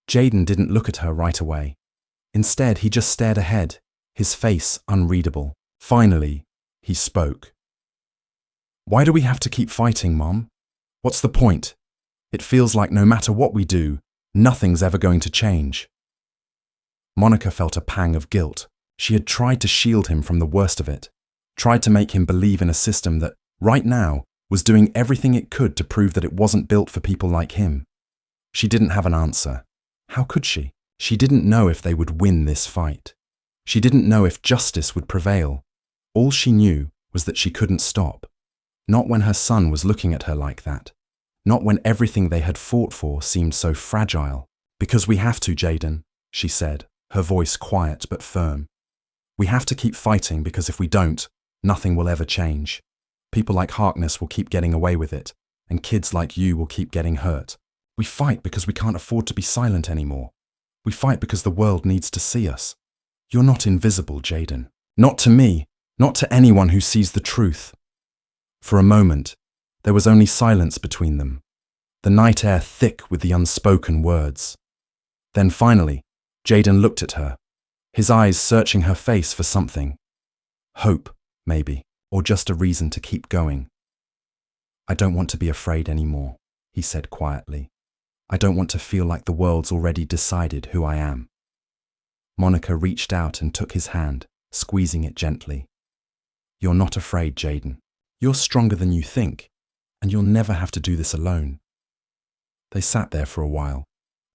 Jayden didn't look at her right away. Instead, he just stared ahead, his face unreadable. Finally, he spoke. Why do we have to keep fighting, Mom? What's the point? It feels like no matter what we do, nothing's ever going to change. Monica felt a pang of guilt. She had tried to shield him from the worst of it, tried to make him believe in a system that, right now, was doing everything it could to prove that it wasn't built for people like him. She didn't have an answer. How could she? She didn't know if they would win this fight. She didn't know if justice would prevail. All she knew was that she couldn't stop. Not when her son was looking at her like that. Not when everything they had fought for seemed so fragile. Because we have to, Jaden, she said, her voice quiet but firm. We have to keep fighting because if we don't, nothing will ever change. People like Harkness will keep getting away with it, and kids like you will keep getting hurt. We fight because we can't afford to be silent anymore. We fight because the world needs to see us. You're not invisible, Jaden. Not to me, not to anyone who sees the truth. For a moment, there was only silence between them, the night air thick with the unspoken words. Then finally, Jaden looked at her, his eyes searching her face for something. Hope, maybe, or just a reason to keep going. I don't want to be afraid anymore, he said quietly. I don't want to feel like the world's already decided who I am. Monica reached out and took his hand, squeezing it gently. You're not afraid, Jaden. You're stronger than you think, and you'll never have to do this alone. They sat there for a while,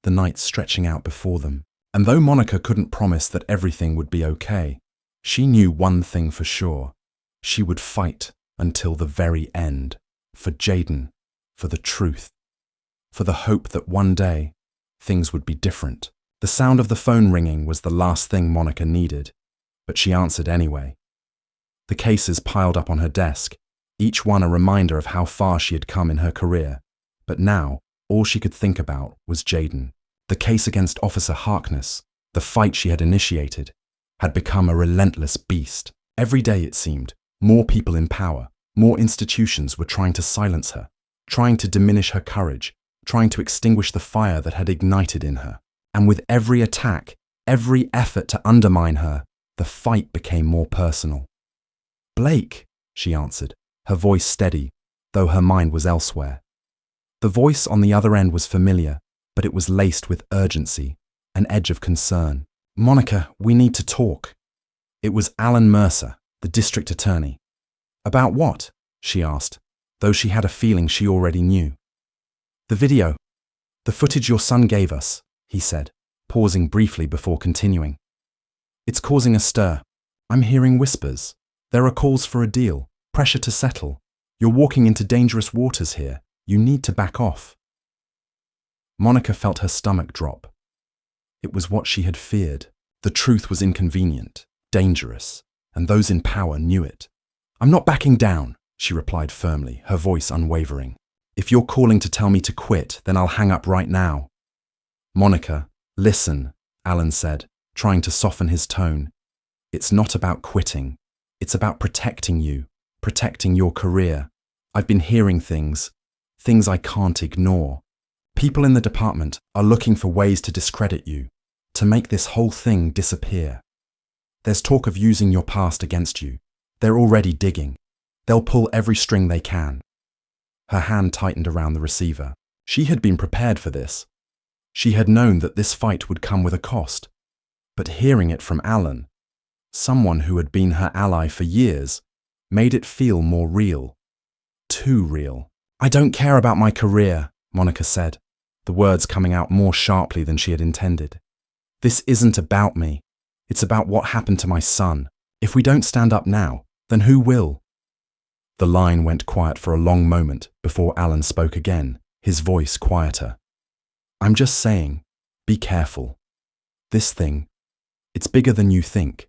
the night stretching out before them, and though Monica couldn't promise that everything would be okay, she knew one thing for sure. She would fight until the very end, for Jaden, for the truth, for the hope that one day things would be different. The sound of the phone ringing was the last thing Monica needed, but she answered anyway. The cases piled up on her desk, each one a reminder of how far she had come in her career, but now all she could think about was Jaden. The case against Officer Harkness, the fight she had initiated, had become a relentless beast. Every day, it seemed, more people in power, more institutions were trying to silence her, trying to diminish her courage, trying to extinguish the fire that had ignited in her. And with every attack, every effort to undermine her, the fight became more personal. Blake, she answered, her voice steady, though her mind was elsewhere. The voice on the other end was familiar, but it was laced with urgency, an edge of concern. Monica, we need to talk. It was Alan Mercer, the district attorney. About what? She asked, though she had a feeling she already knew. The video. The footage your son gave us, he said, pausing briefly before continuing. It's causing a stir. I'm hearing whispers. There are calls for a deal, pressure to settle. You're walking into dangerous waters here. You need to back off. Monica felt her stomach drop. It was what she had feared. The truth was inconvenient, dangerous, and those in power knew it. I'm not backing down, she replied firmly, her voice unwavering. If you're calling to tell me to quit, then I'll hang up right now. Monica, listen, Alan said, trying to soften his tone. It's not about quitting. It's about protecting you, protecting your career. I've been hearing things I can't ignore. People in the department are looking for ways to discredit you, to make this whole thing disappear. There's talk of using your past against you. They're already digging. They'll pull every string they can. Her hand tightened around the receiver. She had been prepared for this. She had known that this fight would come with a cost. But hearing it from Alan, someone who had been her ally for years, made it feel more real. Too real. I don't care about my career, Monica said, the words coming out more sharply than she had intended. This isn't about me. It's about what happened to my son. If we don't stand up now, then who will? The line went quiet for a long moment before Alan spoke again, his voice quieter. I'm just saying, be careful. This thing, it's bigger than you think.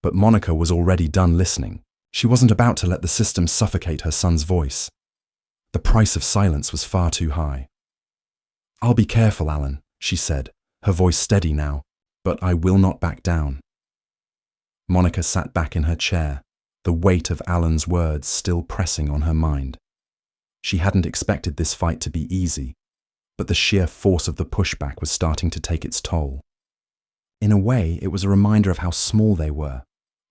But Monica was already done listening. She wasn't about to let the system suffocate her son's voice. The price of silence was far too high. I'll be careful, Alan, she said, her voice steady now, but I will not back down. Monica sat back in her chair, the weight of Alan's words still pressing on her mind. She hadn't expected this fight to be easy, but the sheer force of the pushback was starting to take its toll. In a way, it was a reminder of how small they were,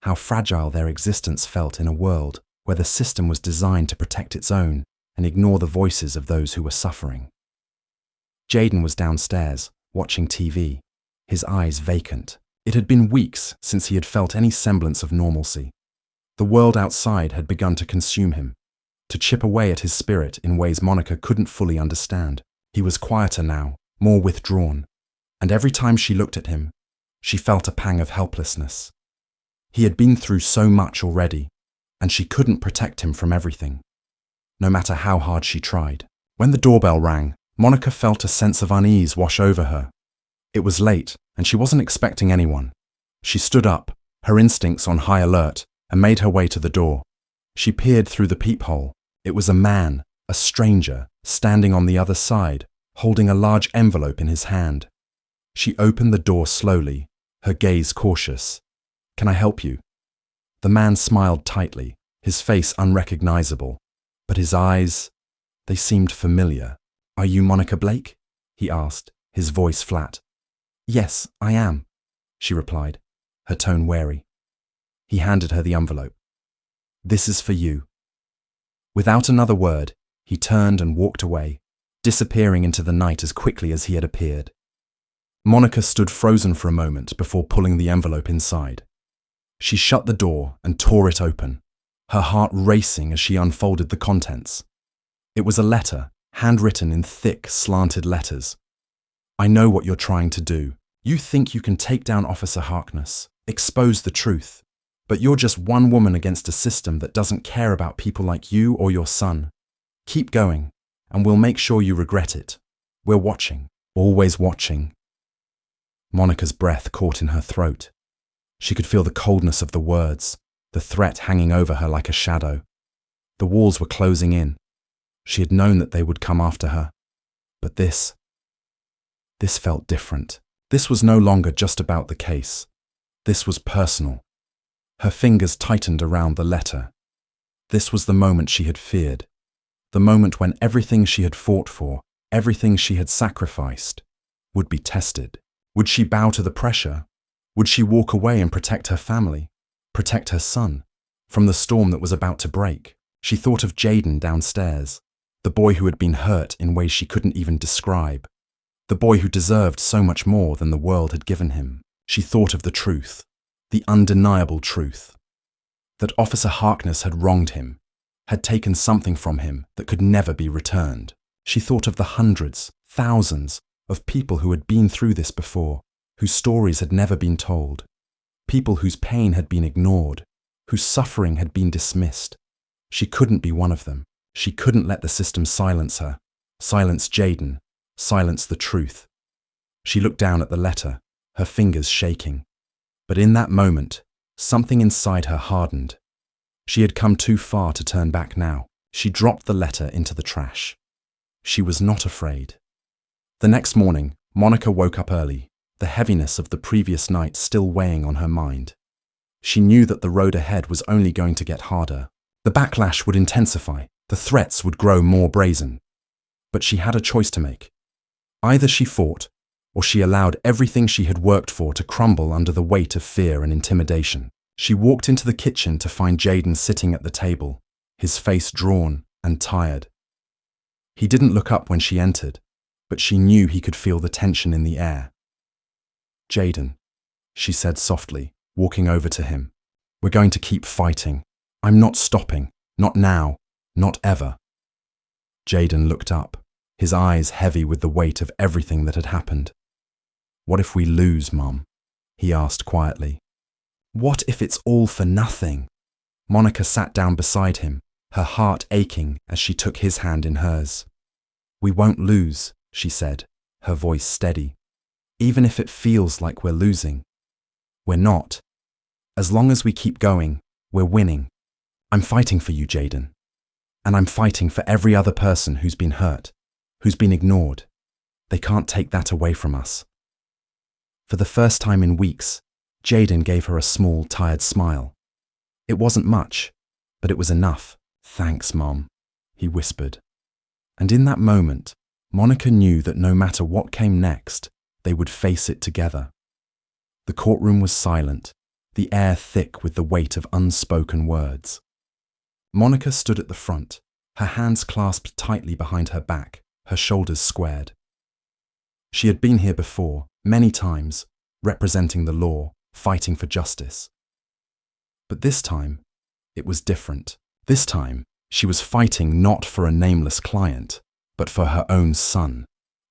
how fragile their existence felt in a world where the system was designed to protect its own and ignore the voices of those who were suffering. Jaden was downstairs, watching TV, his eyes vacant, It had been weeks since he had felt any semblance of normalcy. The world outside had begun to consume him, to chip away at his spirit in ways Monica couldn't fully understand. He was quieter now, more withdrawn, and every time she looked at him, she felt a pang of helplessness. He had been through so much already, and she couldn't protect him from everything, no matter how hard she tried. When the doorbell rang, Monica felt a sense of unease wash over her. It was late, and she wasn't expecting anyone. She stood up, her instincts on high alert, and made her way to the door. She peered through the peephole. It was a man, a stranger, standing on the other side, holding a large envelope in his hand. She opened the door slowly, her gaze cautious. "Can I help you?" The man smiled tightly, his face unrecognizable, but his eyes, they seemed familiar. "Are you Monica Blake?" he asked, his voice flat. "Yes, I am," she replied, her tone wary. He handed her the envelope. "This is for you." Without another word, he turned and walked away, disappearing into the night as quickly as he had appeared. Monica stood frozen for a moment before pulling the envelope inside. She shut the door and tore it open, her heart racing as she unfolded the contents. It was a letter, handwritten in thick, slanted letters. "I know what you're trying to do. You think you can take down Officer Harkness, expose the truth. But you're just one woman against a system that doesn't care about people like you or your son. Keep going, and we'll make sure you regret it. We're watching, always watching." Monica's breath caught in her throat. She could feel the coldness of the words, the threat hanging over her like a shadow. The walls were closing in. She had known that they would come after her. But this felt different. This was no longer just about the case. This was personal. Her fingers tightened around the letter. This was the moment she had feared. The moment when everything she had fought for, everything she had sacrificed, would be tested. Would she bow to the pressure? Would she walk away and protect her family, protect her son, from the storm that was about to break? She thought of Jaden downstairs, the boy who had been hurt in ways she couldn't even describe, the boy who deserved so much more than the world had given him. She thought of the truth, the undeniable truth, that Officer Harkness had wronged him, had taken something from him that could never be returned. She thought of the hundreds, thousands of people who had been through this before, whose stories had never been told, people whose pain had been ignored, whose suffering had been dismissed. She couldn't be one of them. She couldn't let the system silence her, silence Jaden, silence the truth. She looked down at the letter, her fingers shaking. But in that moment, something inside her hardened. She had come too far to turn back now. She dropped the letter into the trash. She was not afraid. The next morning, Monica woke up early, the heaviness of the previous night still weighing on her mind. She knew that the road ahead was only going to get harder. The backlash would intensify, the threats would grow more brazen. But she had a choice to make. Either she fought, or she allowed everything she had worked for to crumble under the weight of fear and intimidation. She walked into the kitchen to find Jaden sitting at the table, his face drawn and tired. He didn't look up when she entered, but she knew he could feel the tension in the air. "Jaden," she said softly, walking over to him. "We're going to keep fighting. I'm not stopping. Not now. Not ever." Jaden looked up, his eyes heavy with the weight of everything that had happened. "What if we lose, Mum?" he asked quietly. "What if it's all for nothing?" Monica sat down beside him, her heart aching as she took his hand in hers. "We won't lose," she said, her voice steady. "Even if it feels like we're losing. We're not. As long as we keep going, we're winning. I'm fighting for you, Jaden. And I'm fighting for every other person who's been hurt, who's been ignored. They can't take that away from us." For the first time in weeks, Jaden gave her a small, tired smile. It wasn't much, but it was enough. "Thanks, Mom," he whispered. And in that moment, Monica knew that no matter what came next, they would face it together. The courtroom was silent, the air thick with the weight of unspoken words. Monica stood at the front, her hands clasped tightly behind her back, her shoulders squared. She had been here before, many times, representing the law, fighting for justice. But this time, it was different. This time, she was fighting not for a nameless client, but for her own son,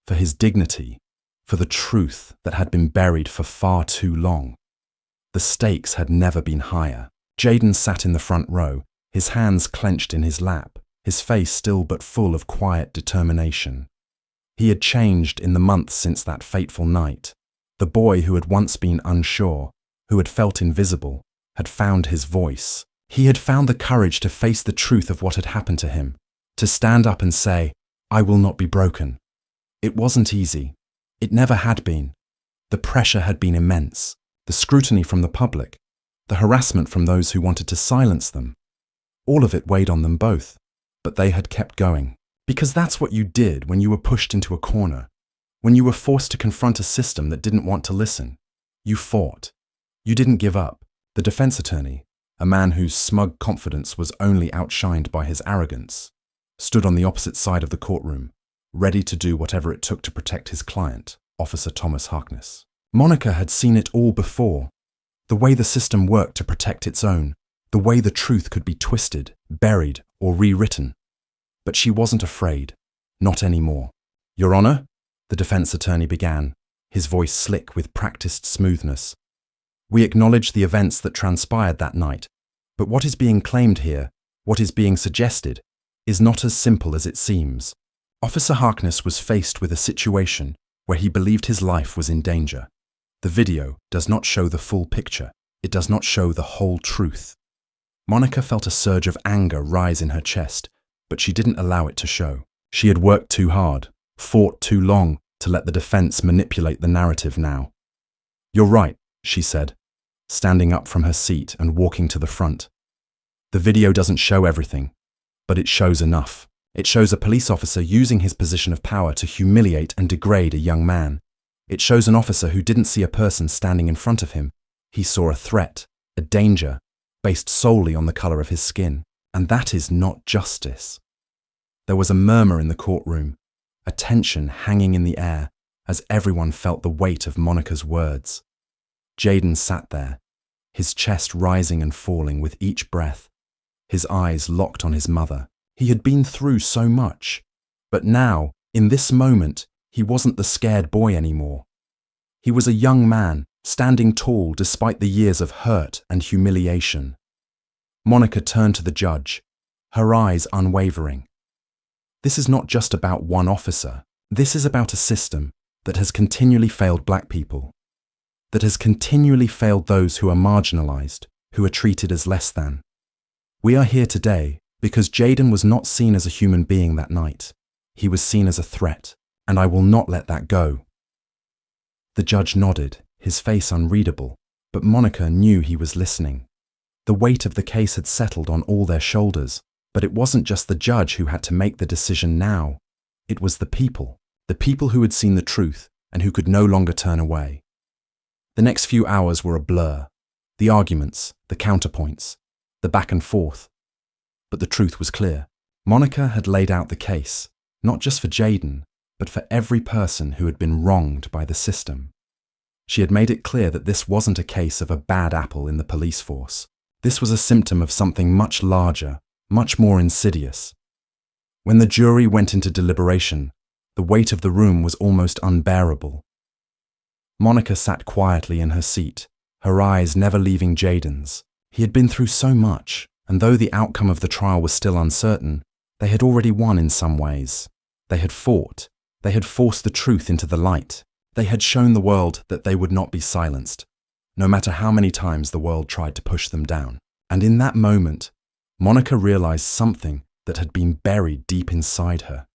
for his dignity, for the truth that had been buried for far too long. The stakes had never been higher. Jayden sat in the front row, his hands clenched in his lap, his face still but full of quiet determination. He had changed in the months since that fateful night. The boy who had once been unsure, who had felt invisible, had found his voice. He had found the courage to face the truth of what had happened to him, to stand up and say, "I will not be broken." It wasn't easy. It never had been. The pressure had been immense, the scrutiny from the public, the harassment from those who wanted to silence them. All of it weighed on them both, but they had kept going. Because that's what you did when you were pushed into a corner, when you were forced to confront a system that didn't want to listen. You fought. You didn't give up. The defense attorney, a man whose smug confidence was only outshined by his arrogance, stood on the opposite side of the courtroom, ready to do whatever it took to protect his client, Officer Thomas Harkness. Monica had seen it all before. The way the system worked to protect its own, the way the truth could be twisted, buried, or rewritten. But she wasn't afraid. Not anymore. "Your Honor," the defense attorney began, his voice slick with practiced smoothness. "We acknowledge the events that transpired that night, but what is being claimed here, what is being suggested, is not as simple as it seems." Officer Harkness was faced with a situation where he believed his life was in danger. The video does not show the full picture. It does not show the whole truth. Monica felt a surge of anger rise in her chest, but she didn't allow it to show. She had worked too hard, fought too long to let the defense manipulate the narrative now. "You're right," she said, standing up from her seat and walking to the front. "The video doesn't show everything, but it shows enough. It shows a police officer using his position of power to humiliate and degrade a young man. It shows an officer who didn't see a person standing in front of him. He saw a threat, a danger, based solely on the color of his skin. And that is not justice." There was a murmur in the courtroom, a tension hanging in the air as everyone felt the weight of Monica's words. Jayden sat there, his chest rising and falling with each breath, his eyes locked on his mother. He had been through so much, but now, in this moment, he wasn't the scared boy anymore. He was a young man, standing tall despite the years of hurt and humiliation. Monica turned to the judge, her eyes unwavering. This is not just about one officer. This is about a system that has continually failed black people, that has continually failed those who are marginalized, who are treated as less than. We are here today because Jayden was not seen as a human being that night. He was seen as a threat, and I will not let that go. The judge nodded, his face unreadable, but Monica knew he was listening. The weight of the case had settled on all their shoulders, but it wasn't just the judge who had to make the decision now. It was the people who had seen the truth and who could no longer turn away. The next few hours were a blur. The arguments, the counterpoints, the back and forth. But the truth was clear. Monica had laid out the case, not just for Jayden, but for every person who had been wronged by the system. She had made it clear that this wasn't a case of a bad apple in the police force. This was a symptom of something much larger, much more insidious. When the jury went into deliberation, the weight of the room was almost unbearable. Monica sat quietly in her seat, her eyes never leaving Jayden's. He had been through so much, and though the outcome of the trial was still uncertain, they had already won in some ways. They had fought. They had forced the truth into the light. They had shown the world that they would not be silenced, no matter how many times the world tried to push them down. And in that moment, Monica realized something that had been buried deep inside her.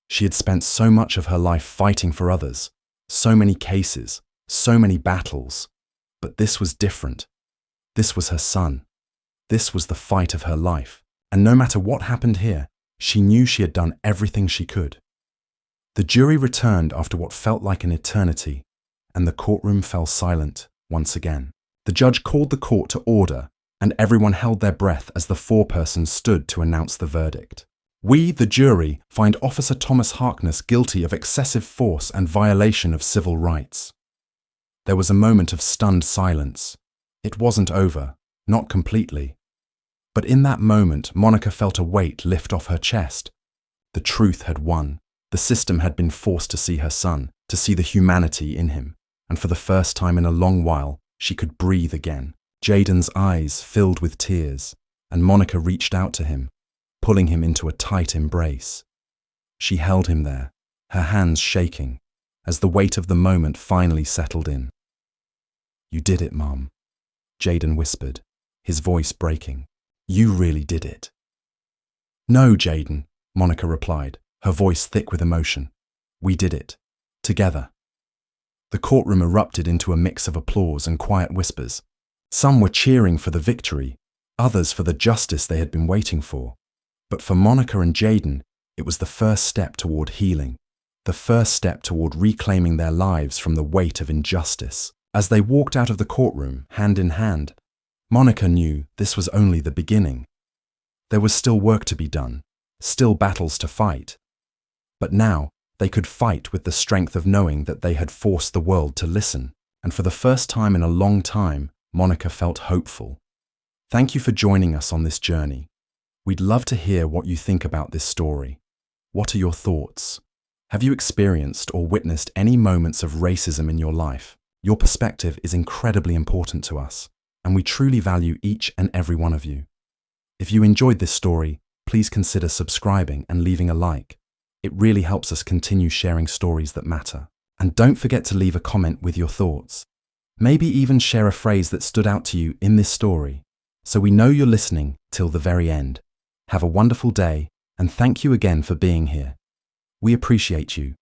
She had spent so much of her life fighting for others, so many cases, so many battles. But this was different. This was her son. This was the fight of her life. And no matter what happened here, she knew she had done everything she could. The jury returned after what felt like an eternity, and the courtroom fell silent once again. The judge called the court to order, and everyone held their breath as the foreperson stood to announce the verdict. "We, the jury, find Officer Thomas Harkness guilty of excessive force and violation of civil rights." There was a moment of stunned silence. It wasn't over, not completely. But in that moment, Monica felt a weight lift off her chest. The truth had won. The system had been forced to see her son, to see the humanity in him. And for the first time in a long while, she could breathe again. Jaden's eyes filled with tears, and Monica reached out to him, pulling him into a tight embrace. She held him there, her hands shaking, as the weight of the moment finally settled in. "You did it, Mom," Jaden whispered, his voice breaking. "You really did it." "No, Jaden," Monica replied, her voice thick with emotion. "We did it. Together." The courtroom erupted into a mix of applause and quiet whispers. Some were cheering for the victory, others for the justice they had been waiting for. But for Monica and Jaden, it was the first step toward healing, the first step toward reclaiming their lives from the weight of injustice. As they walked out of the courtroom, hand in hand, Monica knew this was only the beginning. There was still work to be done, still battles to fight. But now, they could fight with the strength of knowing that they had forced the world to listen, and for the first time in a long time, Monica felt hopeful. Thank you for joining us on this journey. We'd love to hear what you think about this story. What are your thoughts? Have you experienced or witnessed any moments of racism in your life? Your perspective is incredibly important to us, and we truly value each and every one of you. If you enjoyed this story, please consider subscribing and leaving a like. It really helps us continue sharing stories that matter. And don't forget to leave a comment with your thoughts. Maybe even share a phrase that stood out to you in this story, so we know you're listening till the very end. Have a wonderful day, and thank you again for being here. We appreciate you.